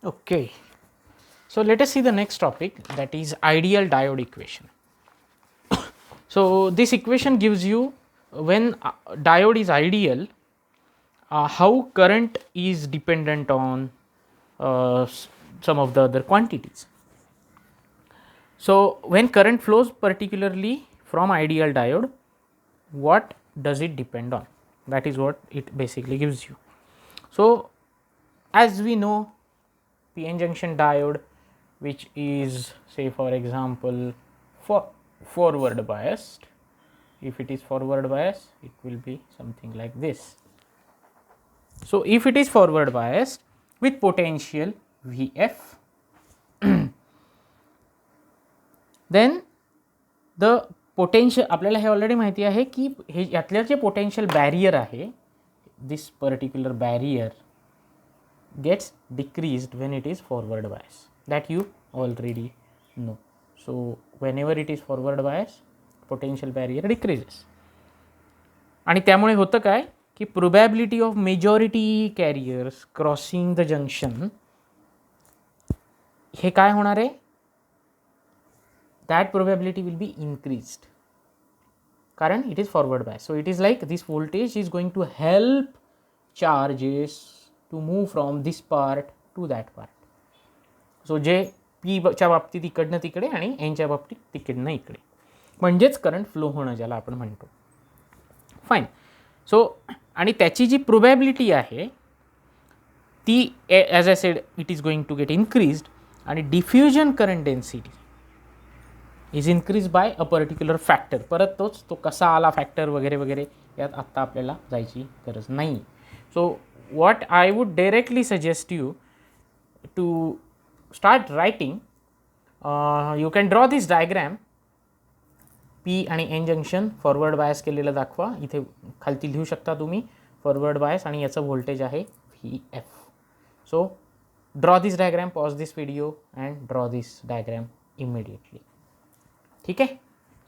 Okay, so let us see the next topic, that is ideal diode equation. So this equation gives you when diode is ideal, how current is dependent on some of the other quantities. So when current flows particularly from ideal diode, what does it depend on? That is what it basically gives you. So as we know, PN junction diode, which is, say for example, for forward biased, if it is forward bias, it will be something like this. So if it is forward biased with potential Vf, then the potential, आपल्याला हे already माहिती आहे की हे यातलं जे potential barrier आहे, this particular barrier gets decreased when it is forward bias, that you already know. So whenever it is forward bias, potential barrier decreases. आणि त्यामुळे होतं काय की probability of majority carriers crossing the junction, हे काय होणार आहे, that probability will be increased कारण it is forward bias. So it is like this voltage is going to help charges to move from this part to that part. So जे P च्या बाबतीत इकडनं तिकडे आणि N च्या बाबतीत तिकडनं इकडे, म्हणजेच करंट फ्लो होणं ज्याला आपण म्हणतो. फाईन. सो आणि त्याची जी प्रोबॅबिलिटी आहे ती, as I said, it is going to get increased, आणि diffusion current density is increase by a particular factor. परत तोच, तो कसा आला फॅक्टर वगैरे वगैरे यात आत्ता आपल्याला जायची गरज नाही. So what I would directly suggest you to start writing, you can draw this diagram. P आणि एन जंक्शन फॉरवर्ड बायस केलेलं दाखवा. इथे खालती लिहू शकता तुम्ही फॉरवर्ड बायस, आणि याचं व्होल्टेज आहे Vf. So draw this diagram, pause this video and draw this diagram immediately. ठीक आहे.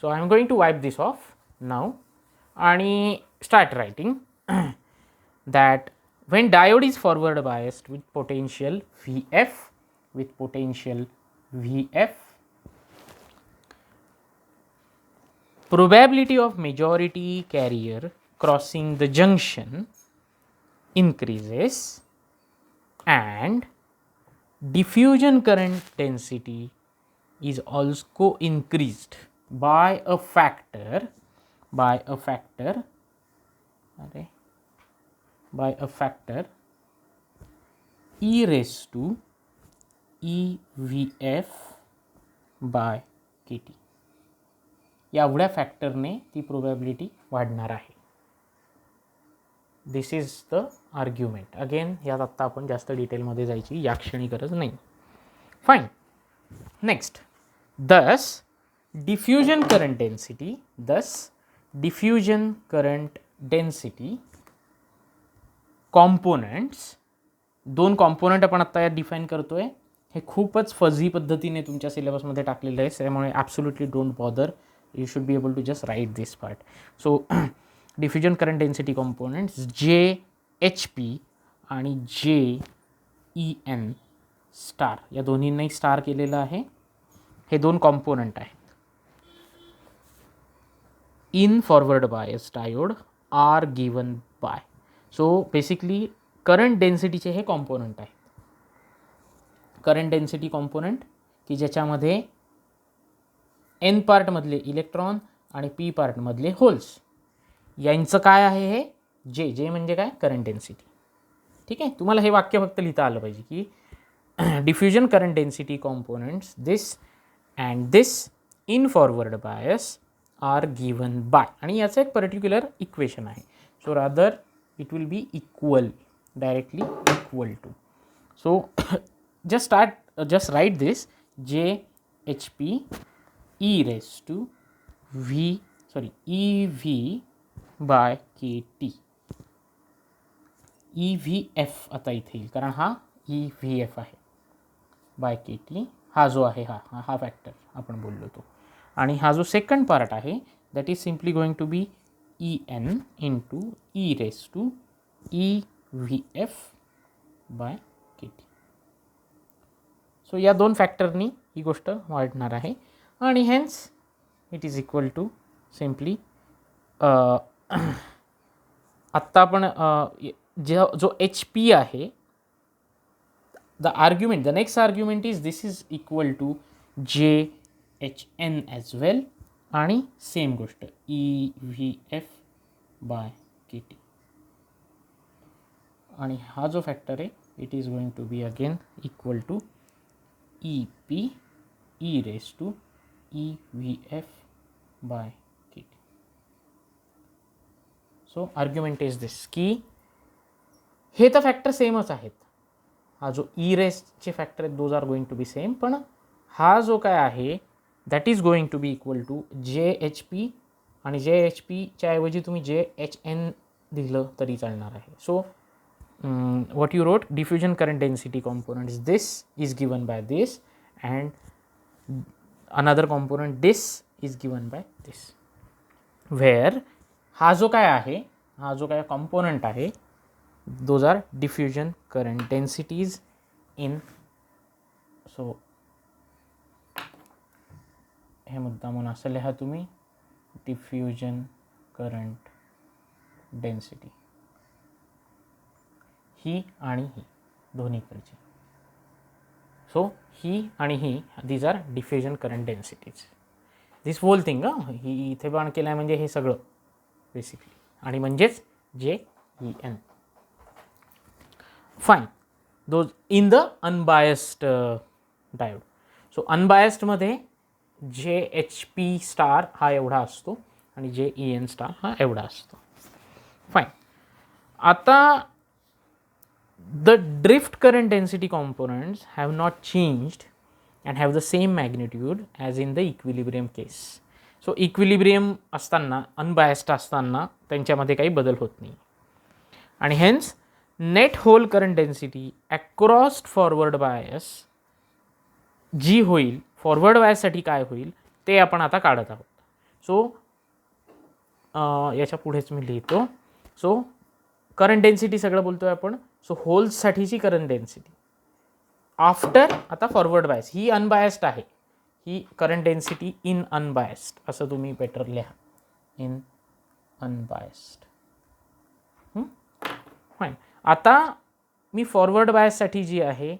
So I am going to wipe this off now आणि start writing that when diode is forward biased with potential Vf, probability of majority carrier crossing the junction increases and diffusion current density is also increased by a factor e raised to EVF by KT. एवढ्या फॅक्टरने ती probability वाढणार आहे. दिस is the argument. Again यात आत्ता आपण जास्त डिटेलमध्ये जायची या क्षणी गरज नाही. फाईन. नेक्स्ट, दस डिफ्युजन करंट डेन्सिटी कॉम्पोनंट्स, दोन कॉम्पोनंट आपण आत्ता यात डिफाईन करतोय. हे खूपच फजी पद्धतीने तुमच्या सिलेबसमध्ये टाकलेलं आहे, त्यामुळे absolutely don't bother. You should be able to just write this part. So diffusion current density components JHP आणि JEN स्टार, या दोन्हींनाही स्टार केलेलं आहे. हे दोन कॉम्पोनंट आहेत in forward bias diode are given by. So basically current डेन्सिटीचे हे कॉम्पोनंट आहेत. करंट डेन्सिटी कॉम्पोनंट की ज्याच्यामध्ये एन पार्टमधले इलेक्ट्रॉन आणि पी पार्टमधले होल्स, यांचं काय आहे, हे जे म्हणजे काय, करंट डेन्सिटी. ठीक आहे. तुम्हाला हे वाक्य फक्त लिहिता आलं पाहिजे की diffusion current density components this and this in forward bias are given by, आणि याचं एक पर्टिक्युलर इक्वेशन आहे. So rather it will be equal, directly equal to. So just write this JHP e raised to EV by KT. EVF आता इथे येईल कारण हा EVF आहे बाय KT. हा जो आहे हा फॅक्टर आपण बोललो तो, आणि हा जो सेकंड पार्ट आहे that is simply going to be EN into E raised to EVF by KT. So या दोन फॅक्टरनी ही गोष्ट वाढणार आहे आणि hence it is equal to simply आत्ता आपण जो एच पी आहे, the argument, the next argument is this is equal to J H N as well आणि सेम गोष्ट E V F by K T. आणि हा जो फॅक्टर आहे it is going to be again equal to E P E raise to E V F by K T. So argument is this की हे तर factor सेमच आहेत. हा जो ई रेसचे फॅक्टर आहेत those are going to be same, पण हा जो काय आहे that is going to be equal to J H P आणि जे एच पीच्या ऐवजी तुम्ही जे एच एन दिलं तरी चालणार आहे. So what you wrote, diffusion current density component is this is given by this and another component this is given by this, where हा जो काय आहे, हा जो काय component आहे, those are diffusion current densities in. so हे मुद्दा म्हणून असं लिहा तुम्ही diffusion current density ही आणि ही दोन्हीकडची. सो ही आणि ही these are diffusion current densities. This whole thing ही इथे बाण केलं आहे म्हणजे हे सगळं बेसिकली आणि म्हणजेच J E N. Fine. Those in the unbiased diode. So अनबायस्डमध्ये जे एच पी स्टार हा एवढा असतो आणि जे ई एन स्टार हा एवढा असतो. फाईन. आता the drift current density components have not changed and have the same magnitude as in the equilibrium case. So equilibrium असताना unbiased असताना त्यांच्यामध्ये काही बदल होत नाही आणि hence net hole current density across forward bias जी होईल फॉरवर्ड बायससाठी काय होईल ते आपण आता काढत आहोत. सो याच्या पुढेच मी लिहितो. सो करंट डेन्सिटी सगळं बोलतोय आपण. सो होल्ससाठीची करंट डेन्सिटी आफ्टर आता फॉरवर्ड बायस ही अनबायस्ड आहे, ही करंट डेन्सिटी इन अनबायस्ड असं तुम्ही बेटर लिहा, इन अनबायस्ड. फाईन. आता मी फॉरवर्ड बायससाठी जी आहे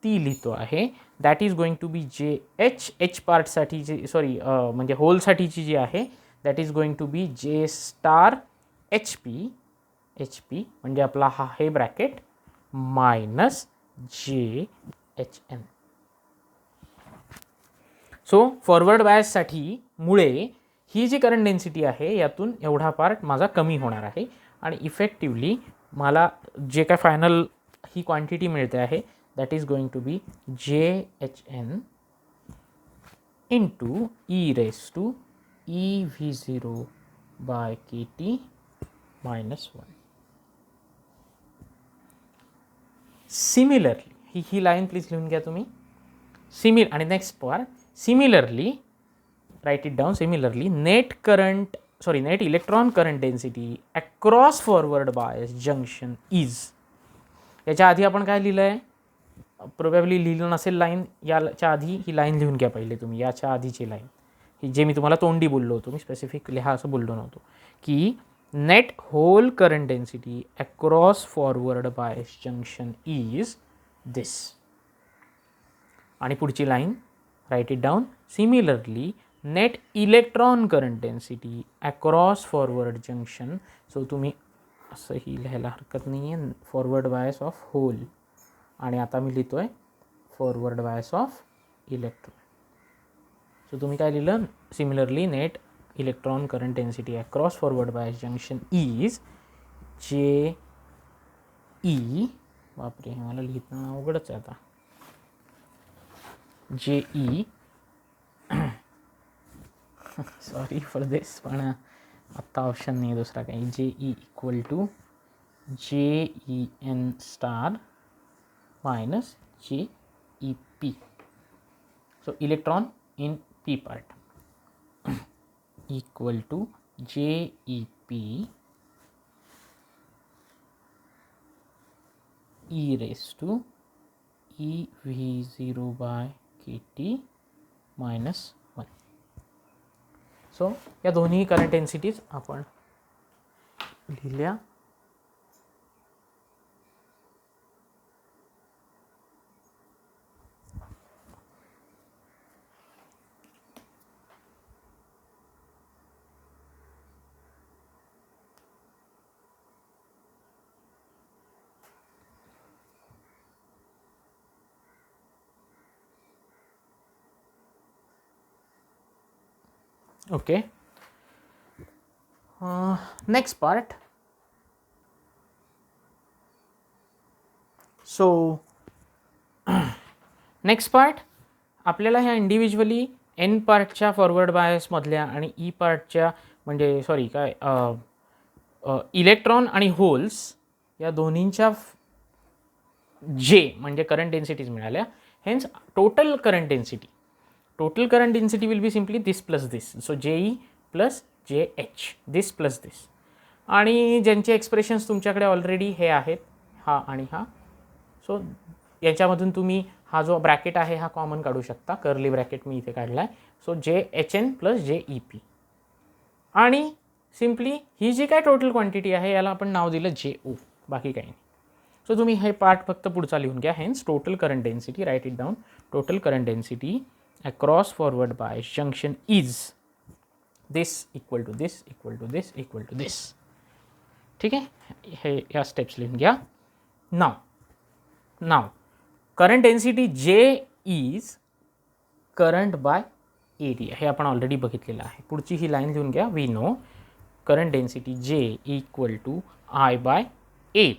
ती लिहितो आहे. That is going to be J H H पार्टसाठी जी म्हणजे होलसाठीची जी आहे that is going to be J star H P. H P म्हणजे आपला हा हे bracket minus J H N. So forward बायससाठी मुळे ही जी करंट डेन्सिटी आहे यातून एवढा पार्ट माझा कमी होणार आहे आणि इफेक्टिवली मला जे काय फायनल ही क्वांटिटी मिळते आहे that is going to be J H N into E raise to E V zero by K T minus 1. Similarly ही लाईन प्लीज लिहून घ्या तुम्ही. आणि next part similarly write it down. Similarly net electron current density across forward bias junction is. याच्या आधी आपण काय लिहिलं आहे, प्रोबॅबली लिहिलं नसेल लाईन, याच्या आधी ही लाईन लिहून घ्या पहिले तुम्ही. याच्या आधीची लाईन ही जे मी तुम्हाला तोंडी बोललो होतो, मी स्पेसिफिक लिहा असं बोललो नव्हतो, की net hole current density across forward bias junction is this. आणि पुढची line write it down. Similarly net electron current density across forward junction. So तुम्ही असंही लिहायला हरकत नाही आहे, फॉरवर्ड बायस ऑफ होल आणि आता मी लिहितो आहे forward bias of electron. So तुम्ही काय लिहिलं, similarly net electron current density across forward bias junction is जे ई. बापरे, हे मला लिहिणं अवघडच आहे आता. जे ई सॉरी फॉर दिस, पण आत्ता ऑप्शन नाही दुसरा काही. जे ई इक्वल टू जे ई एन स्टार मायनस जे E P. So electron in P part equal to JEP e raised to EV0 by KT minus 1. So या दोन्ही करंट डेन्सिटीज आपण लिहिल्या. Okay. Next part. So next part आपल्याला ह्या individually N पार्टच्या forward बायसमधल्या आणि E पार्टच्या म्हणजे sorry काय electron आणि होल्स या दोन्हींच्या जे म्हणजे करंट डेन्सिटीज मिळाल्या. Hence total current density will be simply this plus this. So JE plus JH this plus this. आणि ज्यांचे एक्सप्रेशन्स तुमच्याकडे ऑलरेडी हे आहेत हा आणि हा. सो याच्यामधून तुम्ही हा जो ब्रॅकेट आहे हा कॉमन काढू शकता. कर्ली ब्रॅकेट मी इथे काढला आहे. So JHN plus JEP. आणि सिम्पली ही जी काय टोटल क्वांटिटी आहे याला आपण नाव दिलं JO, बाकी काही नाही. सो तुम्ही हे पार्ट फक्त पुढचा लिहून घ्या. Hence total current density, write it down. Total current density across forward bias junction is this equal to this equal to this equal to this. ठीक आहे, हे या स्टेप्स लिहून घ्या. Now current density J is current by area, हे आपण already बघितलेलं आहे. पुढची ही लाईन लिहून घ्या. We know current density J equal to I by A.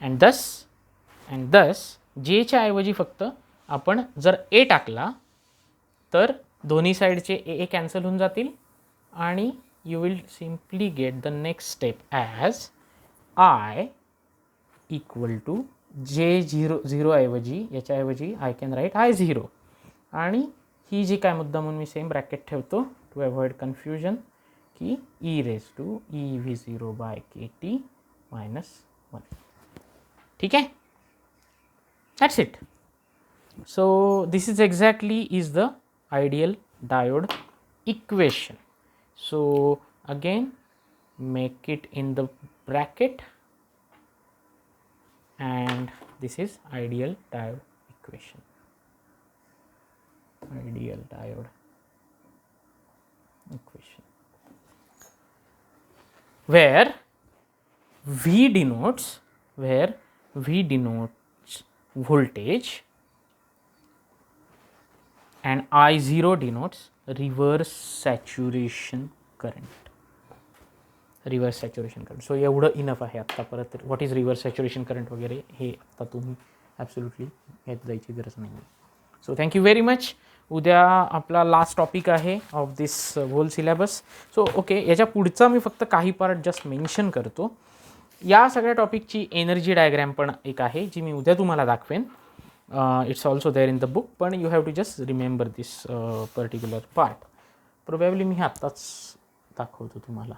And thus Jच्या ऐवजी फक्त आपण जर A टाकला तर दोन्ही साईडचे A कॅन्सल होऊन जातील आणि you will simply get the next step as I equal to J0 ऐवजी याच्याऐवजी आय कॅन राईट I0. आणि ही जी काय मुद्दा म्हणून मी सेम ब्रॅकेट ठेवतो टू अवॉइड कन्फ्युजन की E raise to EV0 by KT minus 1. ठीक आहे, that's it. So this is exactly is the ideal diode equation. So again make it in the bracket and this is ideal diode equation. Ideal diode equation where V denotes voltage and I0 denotes reverse saturation current. So एवढं enough आहे आत्ता. परत what is reverse saturation current वगैरे हे आत्ता तुम्ही absolutely यात जायची गरज नाही आहे. So thank you very much. उद्या आपला लास्ट टॉपिक आहे of this whole syllabus. So okay, याच्या पुढचा मी फक्त काही पार्ट जस्ट मेन्शन करतो. या सगळ्या टॉपिकची एनर्जी डायग्रॅम पण एक आहे जी मी उद्या तुम्हाला दाखवेन. It's also there in the book, पण you have to just remember this particular part. Probably मी हे आत्ताच दाखवतो तुम्हाला.